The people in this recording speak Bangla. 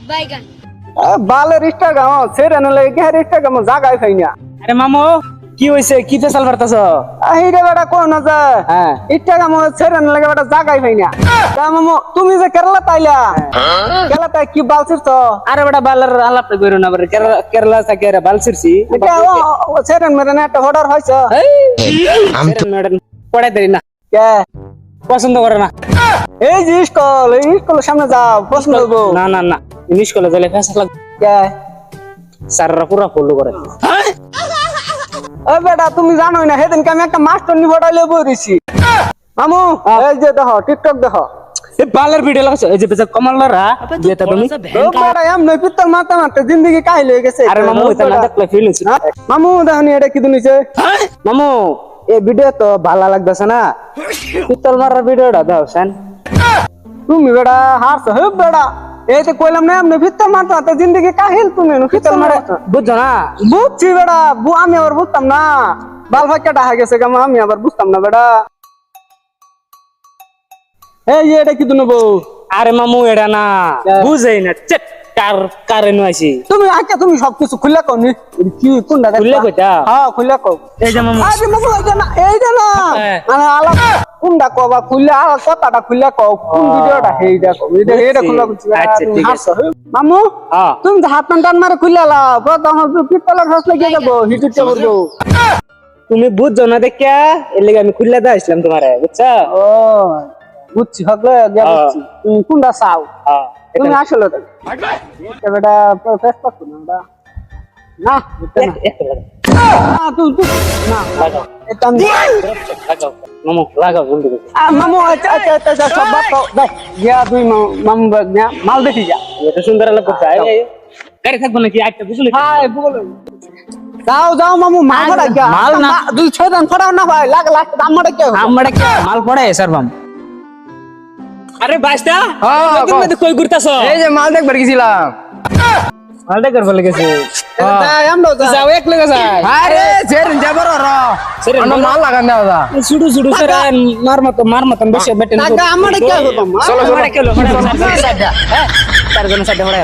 বাইগান বালের ইনস্টাগ্রাম সেরেন লাগে হ্যাঁ ইনস্টাগ্রাম জায়গায় খাই না আরে মামু কি হইছে কি ফেসাল পারতাছ? এই রে বেটা কোন না যে হ্যাঁ ইনস্টাগ্রাম সেরেন লাগে বেটা জায়গায় খাই না তা মামু তুমি যে কেরালা তাইলা কেরালা তাই কি বালছিস তো আরে বেটা বালার আলাপটা কইরো না বারে কেরালা থেকে রে বালছিরছি এটা সেরেন মেরে একটা অর্ডার হইছে ম্যাডাম পড়াই দেরি না কে পছন্দ করে না। এই যে স্কুলের সামনে যাও প্রশ্ন করবো না না না ইংলিশ কলেজ গেলে ফেসাল লাগ কে স্যাররা পুরো ফলো করে। ও বেটা তুমি জানোই না সেদিনকে আমি একটা মাস্টার নি ফটাইলে বইছি মামু এই যে দেখো টিকটক দেখো এই বালের ভিডিও লাগাছ এই যে বেজা কমলরা যেটা তুমি ও বেটা এমনি পিত্তর মারতে মারতে জিন্দগি কাহিল হয়ে গেছে আরে মামু এটা না দেখলে ফিল হইছে হ্যাঁ? মামু দেখনি এটা কি দিনিছে মামু এই ভিডিও তো ভালো লাগতেছে না পিস্তল মারার ভিডিওটা দাও সেন তুমি বেটা হারছ হে বেটা এই তো কইলাম না এমনি পিত্তর মারতে মারতে জিন্দগি কাহিল তুমি পিত্তর মারে বুঝছো না বুঝছি বেটা আমি আবার বুঝতাম না বাল ফাঁকা ডাহা গেছে কেমন আমি আবার বুঝতাম না বেটা এই যে এটা কি দিনবো আরে মামু এটা না বুঝেই না চেক কার কারে নইছি তুমি আচ্ছা তুমি সবকিছু খুলে কও নি কি কোনটা খুললে কইতা হ্যাঁ খুলে কও এই যে মামু আরে মামু এই যে না হ্যাঁ। মানে আলাপ কোনটা কও বা খুলে আর কথাটা খুলে কও কোন ভিডিওটা হেইটা কও এটা খুলে বুঝছি আচ্ছা, ঠিক আছে। মামু হ্যাঁ তুমি তো হাত টান মারে খুলে লাও প্রথম পিতলের রস লাগিয়ে দেবো হিটুতে করবো তুমি বুঝছো না দেখিয়া এর লাগি আমি খুললে দা আসলাম তোমারে বুঝছো ও বুঝছি হগলে গিয়া বুঝছি তুমি কোনটা চাও হ্যাঁ তুমি আসলে তো এটা বেটা ফেস পাচ্ছ না বেটা না এটা না না তুই না লাগাও এটা আমি লাগাও মামু লাগাও জলদি করে মামু আচ্ছা আচ্ছা আচ্ছা সব বাদ দাও যাই গিয়া তুই মামু গিয়া মাল দেখি যা এটা সুন্দর লাগা করতে গাড়ি থাকবো নাকি আটটা বুঝলি হাই বলে যাও যাও মামু মাল ফড়া গিয়া মাল না। দুই ছয় দান ফড়াও না ভাই লাগ লাগ দামটা কে আমরা কি মাল পড়ে স্যার বাম আরে বাইস্তা তুমি কই ঘুরতাছ এই যে মাল দেখবার গেছিলাম মাল দেখার বলে গেছে যাই আমরা যাও এক লগে যাই আরে জেরিন যাবার র সেরে মাল লাগান দাও দা শুধু শুধু সেরে মার মতন বসে বেটেন টাকা আমারে কে হতো চলো আমরা কেলো চারজন সাইডে পড়ে